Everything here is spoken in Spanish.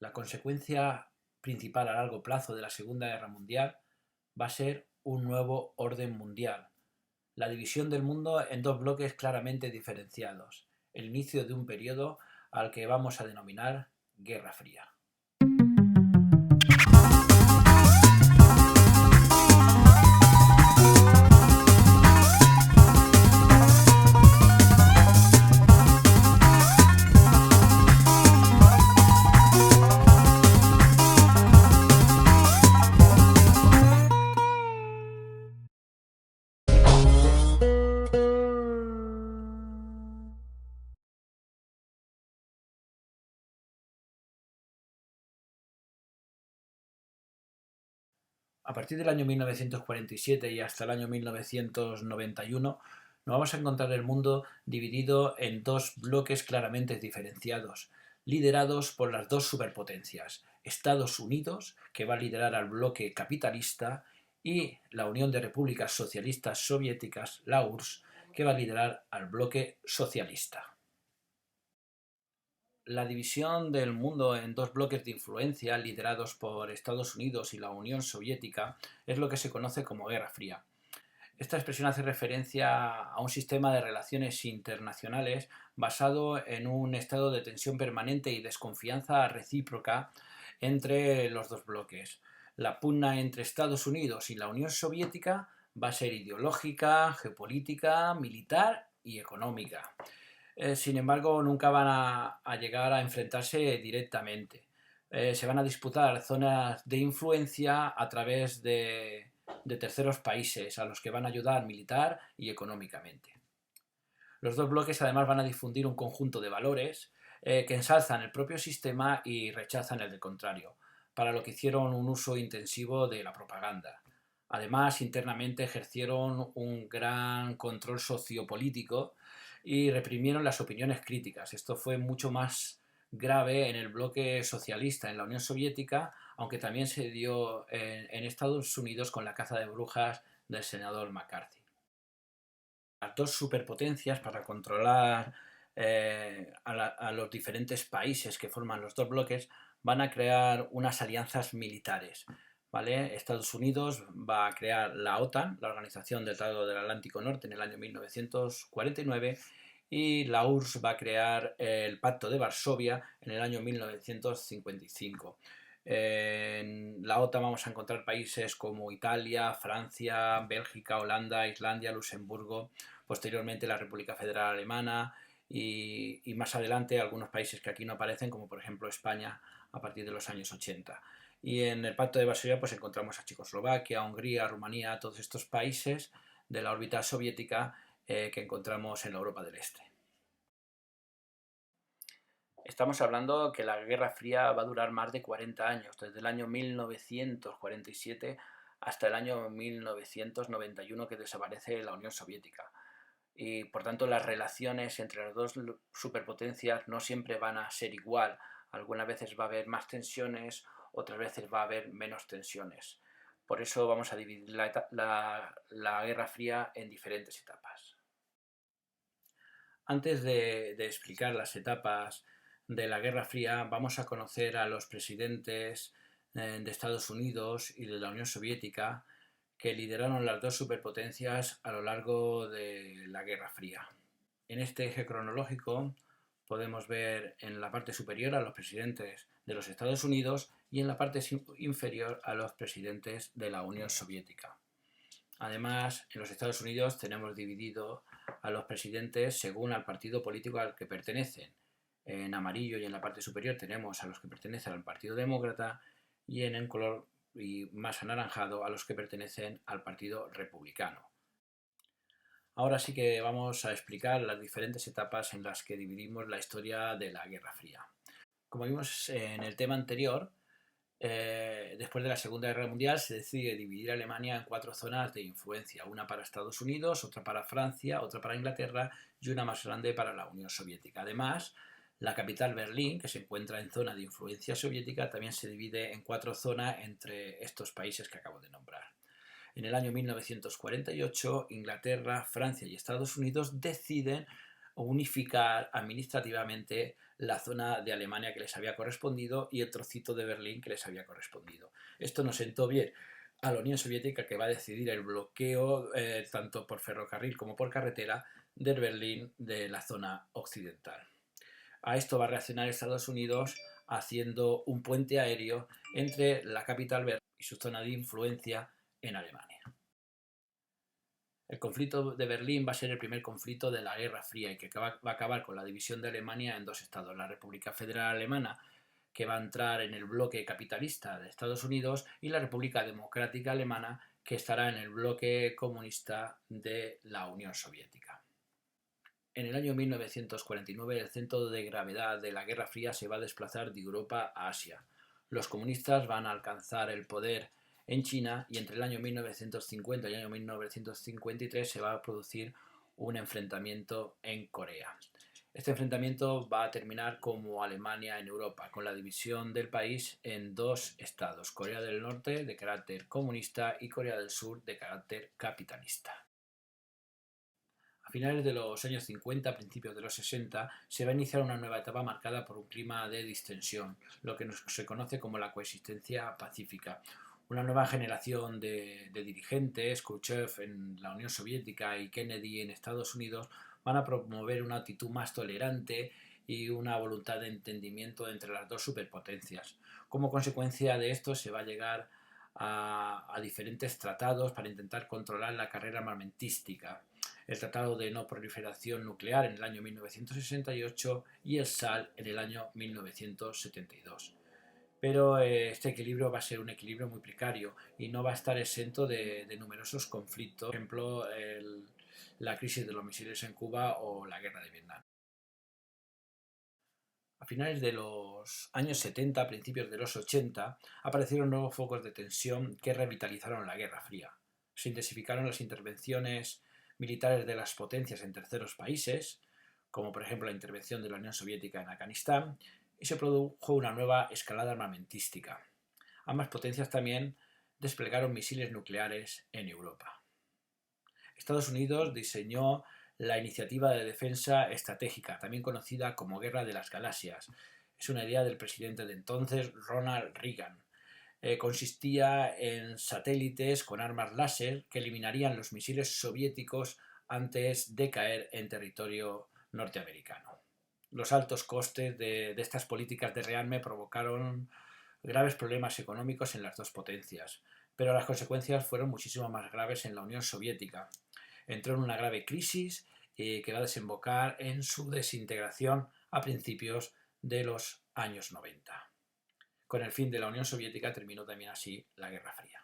La consecuencia principal a largo plazo de la Segunda Guerra Mundial va a ser un nuevo orden mundial, la división del mundo en dos bloques claramente diferenciados, el inicio de un periodo al que vamos a denominar Guerra Fría. A partir del año 1947 y hasta el año 1991 nos vamos a encontrar el mundo dividido en dos bloques claramente diferenciados, liderados por las dos superpotencias, Estados Unidos, que va a liderar al bloque capitalista, y la Unión de Repúblicas Socialistas Soviéticas, la URSS, que va a liderar al bloque socialista. La división del mundo en dos bloques de influencia liderados por Estados Unidos y la Unión Soviética es lo que se conoce como Guerra Fría. Esta expresión hace referencia a un sistema de relaciones internacionales basado en un estado de tensión permanente y desconfianza recíproca entre los dos bloques. La pugna entre Estados Unidos y la Unión Soviética va a ser ideológica, geopolítica, militar y económica. Sin embargo, nunca van a llegar a enfrentarse directamente. Se van a disputar zonas de influencia a través de terceros países a los que van a ayudar militar y económicamente. Los dos bloques además van a difundir un conjunto de valores que ensalzan el propio sistema y rechazan el del contrario, para lo que hicieron un uso intensivo de la propaganda. Además, internamente ejercieron un gran control sociopolítico y reprimieron las opiniones críticas. Esto fue mucho más grave en el bloque socialista, en la Unión Soviética, aunque también se dio en Estados Unidos con la caza de brujas del senador McCarthy. Las dos superpotencias, para controlar a los diferentes países que forman los dos bloques, van a crear unas alianzas militares. ¿Vale? Estados Unidos va a crear la OTAN, la Organización del Tratado del Atlántico Norte, en el año 1949, y la URSS va a crear el Pacto de Varsovia en el año 1955. En la OTAN vamos a encontrar países como Italia, Francia, Bélgica, Holanda, Islandia, Luxemburgo, posteriormente la República Federal Alemana y más adelante algunos países que aquí no aparecen, como por ejemplo España a partir de los años 80. Y en el Pacto de Varsovia pues encontramos a Checoslovaquia, Hungría, Rumanía, todos estos países de la órbita soviética que encontramos en la Europa del Este. Estamos hablando que la Guerra Fría va a durar más de 40 años, desde el año 1947 hasta el año 1991 que desaparece la Unión Soviética. Y por tanto las relaciones entre las dos superpotencias no siempre van a ser igual. Algunas veces va a haber más tensiones, otras veces va a haber menos tensiones. Por eso vamos a dividir la Guerra Fría en diferentes etapas. Antes de explicar las etapas de la Guerra Fría, vamos a conocer a los presidentes de Estados Unidos y de la Unión Soviética que lideraron las dos superpotencias a lo largo de la Guerra Fría. En este eje cronológico podemos ver en la parte superior a los presidentes de los Estados Unidos y en la parte inferior a los presidentes de la Unión Soviética. Además, en los Estados Unidos tenemos dividido a los presidentes según al partido político al que pertenecen. En amarillo y en la parte superior tenemos a los que pertenecen al Partido Demócrata y en el color y más anaranjado a los que pertenecen al Partido Republicano. Ahora sí que vamos a explicar las diferentes etapas en las que dividimos la historia de la Guerra Fría. Como vimos en el tema anterior, después de la Segunda Guerra Mundial se decide dividir Alemania en 4 zonas de influencia, una para Estados Unidos, otra para Francia, otra para Inglaterra y una más grande para la Unión Soviética. Además, la capital Berlín, que se encuentra en zona de influencia soviética, también se divide en 4 zonas entre estos países que acabo de nombrar. En el año 1948, Inglaterra, Francia y Estados Unidos deciden unificar administrativamente la zona de Alemania que les había correspondido y el trocito de Berlín que les había correspondido. Esto no sentó bien a la Unión Soviética, que va a decidir el bloqueo tanto por ferrocarril como por carretera del Berlín de la zona occidental. A esto va a reaccionar Estados Unidos haciendo un puente aéreo entre la capital Berlín y su zona de influencia en Alemania. El conflicto de Berlín va a ser el primer conflicto de la Guerra Fría y que va a acabar con la división de Alemania en dos estados: la República Federal Alemana, que va a entrar en el bloque capitalista de Estados Unidos, y la República Democrática Alemana, que estará en el bloque comunista de la Unión Soviética. En el año 1949 el centro de gravedad de la Guerra Fría se va a desplazar de Europa a Asia. Los comunistas van a alcanzar el poder en China y entre el año 1950 y el año 1953 se va a producir un enfrentamiento en Corea. Este enfrentamiento va a terminar como Alemania en Europa, con la división del país en dos estados: Corea del Norte, de carácter comunista, y Corea del Sur, de carácter capitalista. A finales de los años 50, a principios de los 60, se va a iniciar una nueva etapa marcada por un clima de distensión, lo que se conoce como la coexistencia pacífica. Una nueva generación de dirigentes, Khrushchev en la Unión Soviética y Kennedy en Estados Unidos, van a promover una actitud más tolerante y una voluntad de entendimiento entre las dos superpotencias. Como consecuencia de esto se va a llegar a diferentes tratados para intentar controlar la carrera armamentística: el Tratado de No Proliferación Nuclear en el año 1968 y el SAL en el año 1972. Pero este equilibrio va a ser un equilibrio muy precario y no va a estar exento de numerosos conflictos, por ejemplo, la crisis de los misiles en Cuba o la guerra de Vietnam. A finales de los años 70, a principios de los 80, aparecieron nuevos focos de tensión que revitalizaron la Guerra Fría. Se intensificaron las intervenciones militares de las potencias en terceros países, como por ejemplo la intervención de la Unión Soviética en Afganistán, y se produjo una nueva escalada armamentística. Ambas potencias también desplegaron misiles nucleares en Europa. Estados Unidos diseñó la Iniciativa de Defensa Estratégica, también conocida como Guerra de las Galaxias. Es una idea del presidente de entonces, Ronald Reagan. Consistía en satélites con armas láser que eliminarían los misiles soviéticos antes de caer en territorio norteamericano. Los altos costes de estas políticas de rearme provocaron graves problemas económicos en las dos potencias, pero las consecuencias fueron muchísimo más graves en la Unión Soviética. Entró en una grave crisis que va a desembocar en su desintegración a principios de los años 90. Con el fin de la Unión Soviética terminó también así la Guerra Fría.